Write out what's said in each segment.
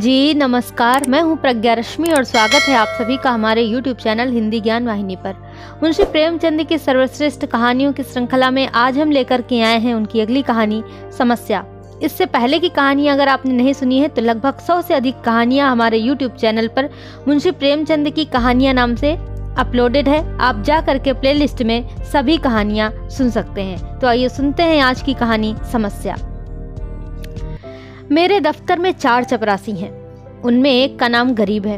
जी नमस्कार, मैं हूं प्रज्ञा रश्मि और स्वागत है आप सभी का हमारे YouTube चैनल हिंदी ज्ञान वाहिनी पर। मुंशी प्रेमचंद की सर्वश्रेष्ठ कहानियों की श्रृंखला में आज हम लेकर के आए हैं उनकी अगली कहानी समस्या। इससे पहले की कहानी अगर आपने नहीं सुनी है तो लगभग 100 से अधिक कहानियां हमारे YouTube चैनल पर मुंशी प्रेमचंद की कहानियां नाम से अपलोडेड है। आप जा करके प्लेलिस्ट में सभी कहानियां सुन सकते हैं। तो आइए सुनते हैं आज की कहानी समस्या। मेरे दफ्तर में 4 चपरासी हैं। उनमें एक का नाम गरीब है।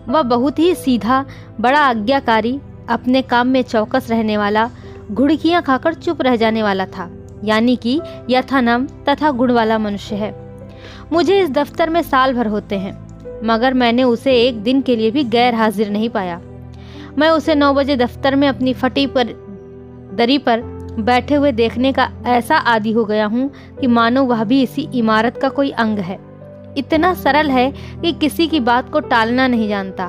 वह बहुत ही सीधा, बड़ा आज्ञाकारी, अपने काम में चौकस रहने वाला, घुड़कियां खाकर चुप रह जाने वाला था, यानी कि यथानाम तथा गुण वाला मनुष्य है। मुझे इस दफ्तर में साल भर होते हैं, मगर मैंने उसे एक दिन के लिए भी गैर हाजिर नहीं पाया। मैं उसे 9 बजे दफ्तर में अपनी फटी पर दरी पर बैठे हुए देखने का ऐसा आदी हो गया हूँ कि मानो वह भी इसी इमारत का कोई अंग है। इतना सरल है कि किसी की बात को टालना नहीं जानता।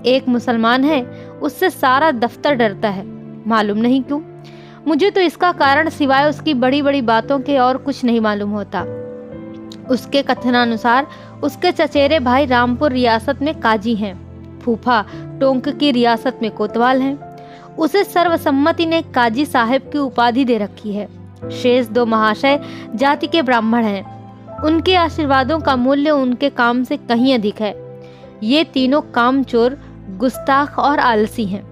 एक मुसलमान है, उससे सारा दफ्तर डरता है, मालूम नहीं क्यों। मुझे तो इसका कारण सिवाय उसकी बड़ी बड़ी बातों के और कुछ नहीं मालूम होता। उसके कथनानुसार उसके चचेरे भाई रामपुर रियासत में काजी हैं, फूफा टोंक की रियासत में कोतवाल हैं। उसे सर्वसम्मति ने काजी साहब की उपाधि दे रखी है। शेष 2 महाशय जाति के ब्राह्मण हैं। उनके आशीर्वादों का मूल्य उनके काम से कहीं अधिक है। ये तीनों कामचोर, गुस्ताख और आलसी हैं।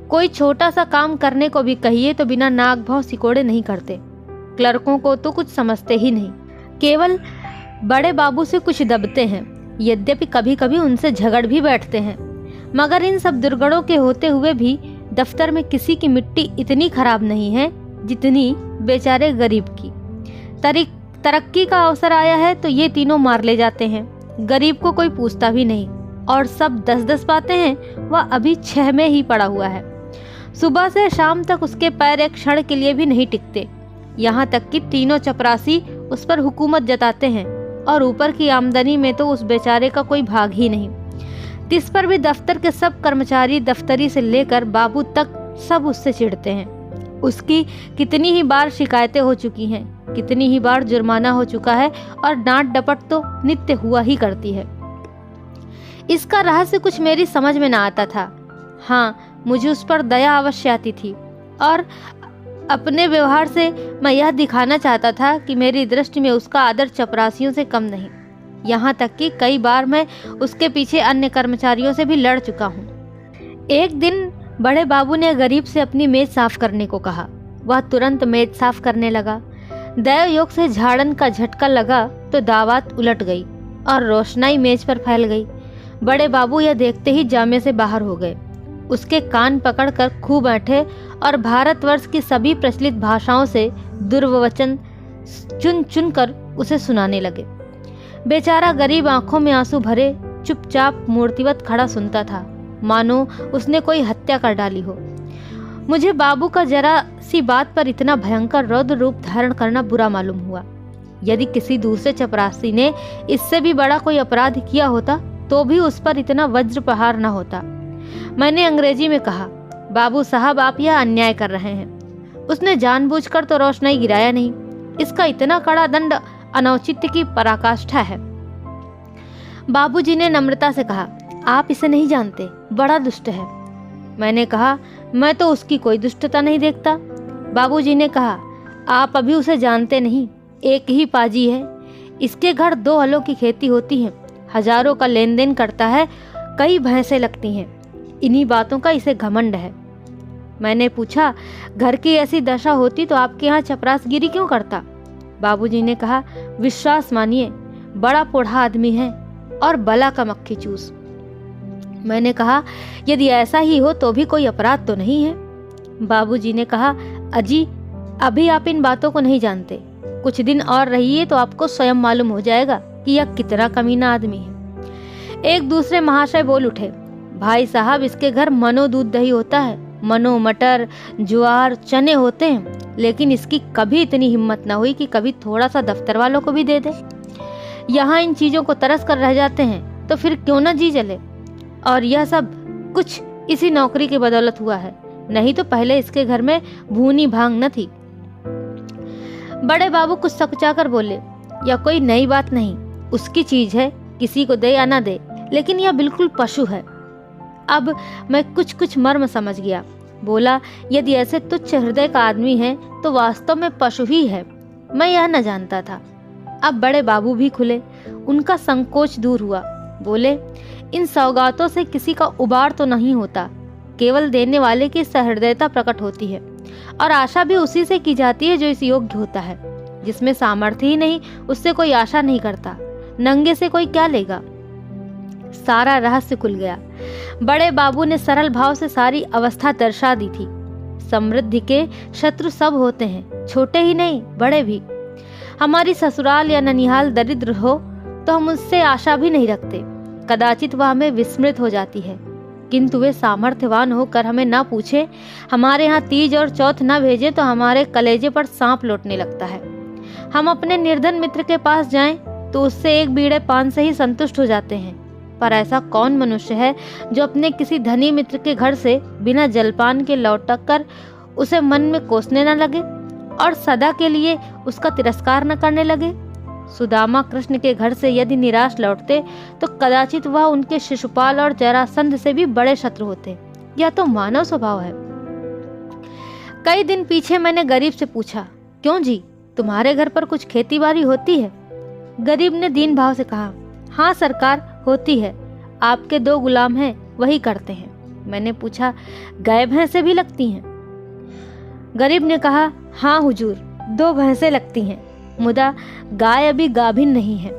कोई छोटा सा काम करने को भी कहिए तो बिना नाक भौं सिकोड़े नहीं करते। क्लर्कों को तो कुछ समझते ही नहीं, केवल बड़े बाबू से कुछ दबते हैं। यद्यपि कभी कभी उनसे झगड़ भी बैठते हैं, मगर इन सब दुर्गुणों के होते हुए भी दफ्तर में किसी की मिट्टी इतनी खराब नहीं है जितनी बेचारे गरीब की। तरक्की का अवसर आया है तो ये तीनों मार ले जाते हैं। गरीब को कोई पूछता भी नहीं और सब 10-10 पाते हैं। वह अभी 6 में ही पड़ा हुआ है। सुबह से शाम तक उसके पैर एक क्षण के लिए भी नहीं टिकते। यहाँ तक कि तीनों चपरासी उस पर हुकूमत जताते हैं और ऊपर की आमदनी में तो उस बेचारे का कोई भाग ही नहीं। इस पर भी दफ्तर के सब कर्मचारी, दफ्तरी से लेकर बाबू तक, सब उससे चिढ़ते हैं। उसकी कितनी ही बार शिकायतें हो चुकी हैं, कितनी ही बार जुर्माना हो चुका है और डांट डपट तो नित्य हुआ ही करती है। इसका रहस्य कुछ मेरी समझ में ना आता था। हाँ, मुझे उस पर दया अवश्य आती थी और अपने व्यवहार से मैं यह दिखाना चाहता था कि मेरी दृष्टि में उसका आदर चपरासियों से कम नहीं। यहाँ तक कि कई बार मैं उसके पीछे अन्य कर्मचारियों से भी लड़ चुका हूँ। एक दिन बड़े बाबू ने गरीब से अपनी मेज साफ करने को कहा। वह तुरंत मेज साफ करने लगा। दैव योग से झाड़न का झटका लगा तो दावत उलट गई और रोशनाई मेज पर फैल गई। बड़े बाबू यह देखते ही जामे से बाहर हो गए। उसके कान पकड़कर खूब बैठे और भारतवर्ष की सभी प्रचलित भाषाओं से दुर्वचन चुन चुन कर उसे सुनाने लगे। बेचारा गरीब आंखों में आंसू भरे चुपचाप मूर्तिवत खड़ा सुनता था, मानो उसने कोई हत्या कर डाली हो। मुझे बाबू का जरा सी बात पर इतना भयंकर रौद्र रूप धारण करना बुरा मालूम हुआ। यदि किसी दूसरे चपरासी ने इससे भी बड़ा कोई अपराध किया होता तो भी उस पर इतना वज्र प्रहार न होता। मैंने अंग्रेजी में कहा, बाबू साहब आप यह अन्याय कर रहे हैं। उसने जानबूझकर तो रोशनाई गिराया नहीं। इसका इतना कड़ा दंड अनौचित्य की पराकाष्ठा है। बाबूजी ने नम्रता से कहा, आप इसे नहीं जानते, बड़ा दुष्ट है। मैंने कहा, मैं तो उसकी कोई दुष्टता नहीं देखता। बाबूजी ने कहा, आप अभी उसे जानते नहीं, एक ही पाजी है। इसके घर 2 हलों की खेती होती है, हजारों का लेन देन करता है, कई भैंसें लगती हैं। इन्हीं बातों का इसे घमंड है। मैंने पूछा, घर की ऐसी दशा होती तो आपके यहाँ चपरासगिरी क्यों करता? बाबूजी ने कहा, विश्वास मानिए, बड़ा पोढ़ा आदमी है और बला का मक्खी चूस। मैंने कहा, यदि ऐसा ही हो तो भी कोई अपराध तो नहीं है। बाबूजी ने कहा, अजी अभी आप इन बातों को नहीं जानते, कुछ दिन और रहिए तो आपको स्वयं मालूम हो जाएगा कि यह कितना कमीना आदमी है। एक दूसरे महाशय बोल उठे, भाई साहब इसके घर मनो दूध दही होता है, मनो मटर ज्वार चने होते हैं, लेकिन इसकी कभी इतनी हिम्मत ना हुई कि कभी थोड़ा सा दफ्तर वालों को भी दे दे। यहाँ इन चीजों को तरस कर रह जाते हैं तो फिर क्यों ना जी जले। और यह सब कुछ इसी नौकरी की बदौलत हुआ है, नहीं तो पहले इसके घर में भूनी भांग न थी। बड़े बाबू कुछ सकुचा कर बोले, यह कोई नई बात नहीं, उसकी चीज है, किसी को दे या ना दे, लेकिन यह बिल्कुल पशु है। अब मैं कुछ कुछ मर्म समझ गया। बोला, यदि ऐसे तुच्छ हृदय का आदमी है तो वास्तव में पशु ही है। मैं यह न जानता था। अब बड़े बाबू भी खुले, उनका संकोच दूर हुआ। बोले, इन सौगातों से किसी का उबार तो नहीं होता, केवल देने वाले की सहृदयता प्रकट होती है, और आशा भी उसी से की जाती है जो इस योग्य होता है। जिसमें सामर्थ्य ही नहीं, उससे कोई आशा नहीं करता। नंगे से कोई क्या लेगा। सारा रहस्य खुल गया। बड़े बाबू ने सरल भाव से सारी अवस्था दर्शा दी थी। समृद्धि के शत्रु सब होते हैं, छोटे ही नहीं बड़े भी। हमारी ससुराल या ननिहाल दरिद्र हो तो हम उससे आशा भी नहीं रखते। कदाचित वह हमें विस्मृत हो जाती है, किंतु वे सामर्थ्यवान होकर हमें ना पूछे, हमारे यहाँ तीज और चौथ ना भेजे तो हमारे कलेजे पर सांप लौटने लगता है। हम अपने निर्धन मित्र के पास जाएं तो उससे एक बीड़े पान से ही संतुष्ट हो जाते हैं। पर ऐसा कौन मनुष्य है जो अपने किसी धनी मित्र के घर से बिना जलपान के लौटकर कर उसे मन में कोसने न लगे और सदा के लिए उसका तिरस्कार न करने लगे। सुदामा कृष्ण के घर से यदि निराश लौटते तो कदाचित वह उनके शिशुपाल और जरासंध से भी बड़े शत्रु होते। यह तो मानव स्वभाव है। कई दिन पीछे मैंने गरीब से पूछा, क्यों जी, तुम्हारे घर पर कुछ खेती बाड़ी होती है? गरीब ने दीन भाव से कहा, हाँ सरकार, होती है। आपके 2 गुलाम हैं, वही करते हैं। मैंने पूछा, गाय भैंसे भी लगती हैं? गरीब ने कहा, हाँ हुजूर, 2 भैंसें लगती हैं, मुदा गाय अभी गाभिन नहीं है।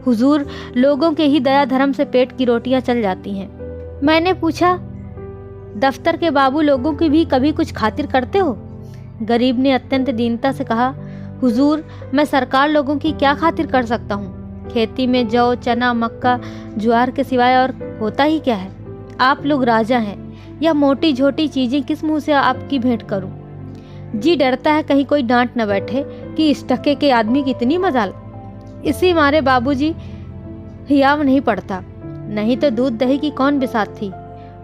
हुजूर, लोगों के ही दया धर्म से पेट की रोटियां चल जाती हैं। मैंने पूछा, दफ्तर के बाबू लोगों की भी कभी कुछ खातिर करते हो? गरीब ने अत्यंत दीनता से कहा, हुजूर, मैं सरकार लोगों की क्या खातिर कर सकता हूँ? खेती में जौ, चना, मक्का, ज्वार के सिवाय और होता ही क्या है? आप लोग राजा हैं, यह मोटी झोटी चीजें किस मुंह से आपकी भेंट करूं? जी डरता है कहीं कोई डांट न बैठे कि इस टके के आदमी की इतनी मजाल। इसी मारे बाबूजी हियाव नहीं पड़ता, नहीं तो दूध दही की कौन बिसात थी।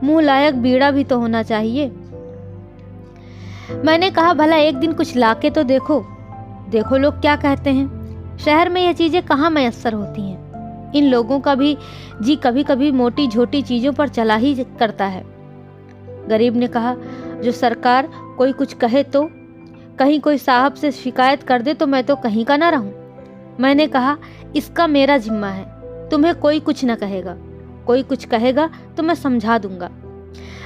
मुंह लायक बीड़ा भी तो होना चाहिए। मैंने कहा, भला एक दिन कुछ लाके तो देखो। देखो लोग क्या कहते हैं। शहर में यह चीजें कहाँ मयस्सर होती हैं। इन लोगों का भी जी कभी कभी मोटी झोटी चीजों पर चला ही करता है। गरीब ने कहा, जो सरकार कोई कुछ कहे तो, कहीं कोई साहब से शिकायत कर दे तो मैं तो कहीं का ना रहूं। मैंने कहा, इसका मेरा जिम्मा है, तुम्हें कोई कुछ न कहेगा। कोई कुछ कहेगा तो मैं समझा दूंगा।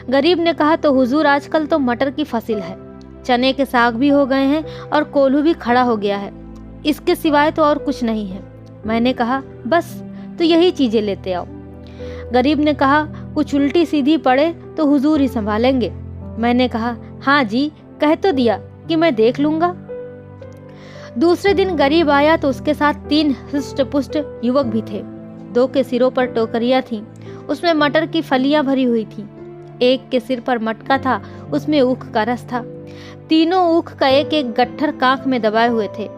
गरीब ने कहा, तो हुजूर, आजकल तो मटर की फसल है, चने के साग भी हो गए हैं और कोल्हू भी खड़ा हो गया है। इसके सिवाय तो और कुछ नहीं है। मैंने कहा, बस तो यही चीजें लेते आओ। गरीब ने कहा, कुछ उल्टी सीधी पड़े तो हुजूर ही संभालेंगे। मैंने कहा, हाँ जी, कह तो दिया कि मैं देख लूंगा। दूसरे दिन गरीब आया तो उसके साथ 3 हृष्ट पुष्ट युवक भी थे। 2 के सिरों पर टोकरियां थीं, उसमें मटर की फलियां भरी हुई थीं। एक के सिर पर मटका था, उसमें ऊख का रस था। तीनों ऊख का एक एक गट्ठर कांख में दबाए हुए थे।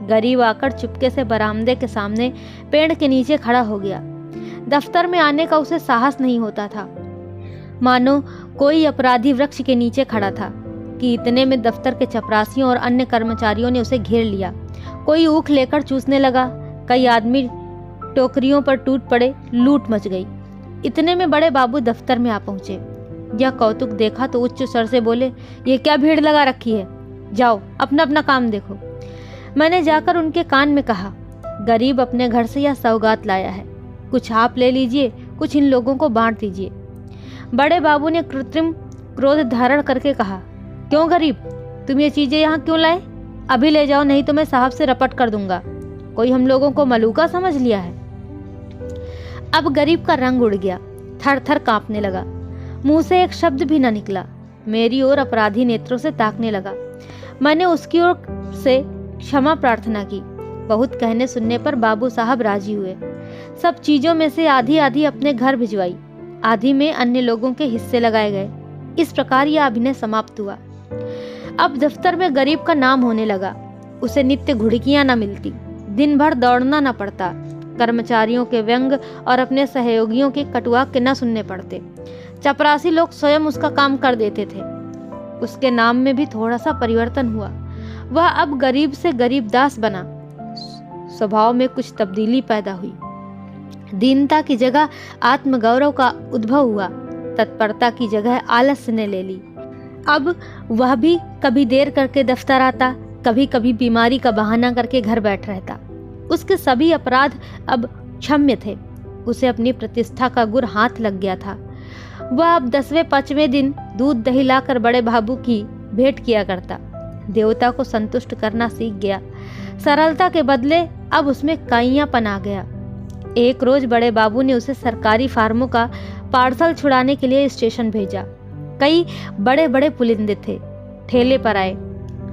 गरीब आकर चुपके से बरामदे के सामने पेड़ के नीचे खड़ा हो गया। दफ्तर में आने का उसे साहस नहीं होता था, मानो कोई अपराधी वृक्ष के नीचे खड़ा था कि इतने में दफ्तर के चपरासियों और अन्य कर्मचारियों ने उसे घेर लिया। कोई ऊख लेकर चूसने लगा, कई आदमी टोकरियों पर टूट पड़े, लूट मच गई। इतने में बड़े बाबू दफ्तर में आ पहुंचे। यह कौतुक देखा तो उच्च स्वर से बोले, ये क्या भीड़ लगा रखी है, जाओ अपना अपना काम देखो। मैंने जाकर उनके कान में कहा, गरीब अपने घर से यह सौगात लाया है, कुछ आप ले लीजिए, कुछ इन लोगों को बांट दीजिए। बड़े बाबू ने कृत्रिम क्रोध धारण करके कहा, क्यों गरीब, तुम ये चीजें यहाँ क्यों लाए? अभी ले जाओ, नहीं तो मैं साहब से रपट कर दूंगा। कोई हम लोगों को मलूका समझ लिया है। अब गरीब का रंग उड़ गया, थर थर कांपने लगा, मुंह से एक शब्द भी न निकला। मेरी ओर अपराधी नेत्रों से ताकने लगा। मैंने उसकी ओर से क्षमा प्रार्थना की। बहुत कहने सुनने पर बाबू साहब राजी हुए। सब चीजों में से आधी आधी अपने घर भिजवाई, आधी में अन्य लोगों के हिस्से लगाए गए। इस प्रकार यह अभिनय समाप्त हुआ। अब दफ्तर में गरीब का नाम होने लगा। उसे नित्य घुड़कियां न मिलती, दिन भर दौड़ना न पड़ता, कर्मचारियों के व्यंग और अपने सहयोगियों के कटुवाक्य न सुनने पड़ते। चपरासी लोग स्वयं उसका काम कर देते थे। उसके नाम में भी थोड़ा सा परिवर्तन हुआ। वह अब गरीब से गरीबदास बना। स्वभाव में कुछ तब्दीली पैदा हुई। दीनता की जगह आत्मगौरव का उद्भव हुआ, तत्परता की जगह आलस्य ने ले ली। अब वह भी कभी देर करके दफ्तर आता, कभी कभी बीमारी का बहाना करके घर बैठ रहता। उसके सभी अपराध अब क्षम्य थे। उसे अपनी प्रतिष्ठा का गुर हाथ लग गया था। वह अब 10वें 5वें दिन दूध दही लाकर बड़े बाबू की भेंट किया करता। देवता को संतुष्ट करना सीख गया। सरलता के बदले अब उसमें काइयापन आ गया। एक रोज बड़े बाबू ने उसे सरकारी फार्मों का पार्सल छुड़ाने के लिए स्टेशन भेजा। कई बड़े बड़े पुलिंदे थे, ठेले पर आए।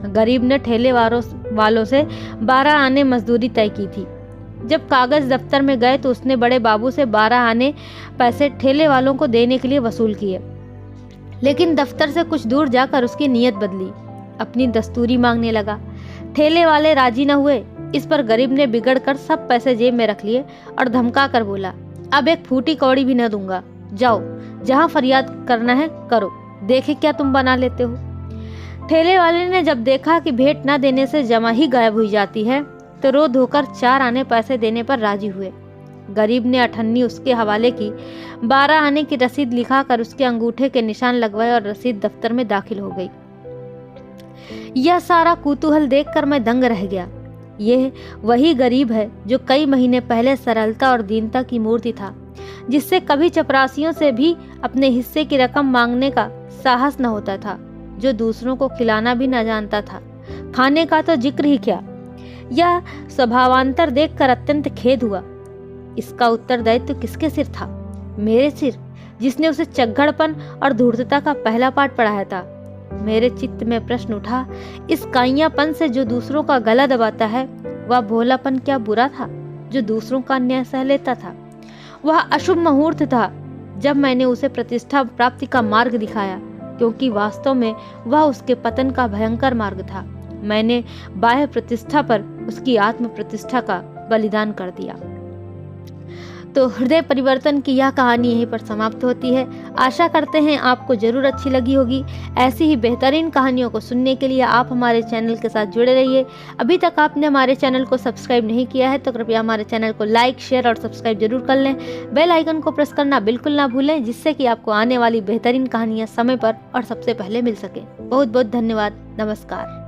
गरीब ने ठेले वालों से 12 आने मजदूरी तय की थी। जब कागज दफ्तर में गए तो उसने बड़े बाबू से 12 आने पैसे ठेले वालों को देने के लिए वसूल किए। लेकिन दफ्तर से कुछ दूर जाकर उसकी नीयत बदली, अपनी दस्तूरी मांगने लगा। ठेले वाले राजी न हुए। इस पर गरीब ने बिगड़ कर सब पैसे जेब में रख लिए और धमका कर बोला, अब एक फूटी कौड़ी भी न दूंगा, जाओ जहां फरियाद करना है करो, देखे क्या तुम बना लेते हो। ठेले वाले ने जब देखा कि भेंट न देने से जमा ही गायब हुई जाती है तो रो धोकर 4 आने पैसे देने पर राजी हुए। गरीब ने अठन्नी उसके हवाले की, 12 आने की रसीद लिखाकर उसके अंगूठे के निशान लगवाए और रसीद दफ्तर में दाखिल हो गई। यह सारा कुतूहल देखकर मैं दंग रह गया। यह वही गरीब है जो कई महीने पहले सरलता और दीनता की मूर्ति था, जिससे कभी चपरासियों से भी अपने हिस्से की रकम मांगने का साहस न होता था, जो दूसरों को खिलाना भी न जानता था, खाने का तो जिक्र ही क्या। यह स्वभावांतर देखकर अत्यंत खेद हुआ। इसका उत्तरदायित्व किसके सिर था? मेरे सिर, जिसने उसे चग्गड़पन और धूर्तता का पहला पाठ पढ़ाया था। मेरे चित्त में प्रश्न उठा, इस काइयापन से जो दूसरों का गला दबाता है, वह भोलापन क्या बुरा था जो दूसरों का अन्याय सह लेता था? वह अशुभ मुहूर्त था जब मैंने उसे प्रतिष्ठा प्राप्ति का मार्ग दिखाया, क्योंकि वास्तव में वह उसके पतन का भयंकर मार्ग था। मैंने बाह्य प्रतिष्ठा पर उसकी आत्म प्रतिष्ठा का बलिदान कर दिया। तो हृदय परिवर्तन की यह कहानी यहीं पर समाप्त होती है। आशा करते हैं आपको जरूर अच्छी लगी होगी। ऐसी ही बेहतरीन कहानियों को सुनने के लिए आप हमारे चैनल के साथ जुड़े रहिए। अभी तक आपने हमारे चैनल को सब्सक्राइब नहीं किया है तो कृपया हमारे चैनल को लाइक, शेयर और सब्सक्राइब जरूर कर लें। बेल आइकन को प्रेस करना बिल्कुल ना भूलें, जिससे कि आपको आने वाली बेहतरीन कहानियाँ समय पर और सबसे पहले मिल सके। बहुत बहुत धन्यवाद। नमस्कार।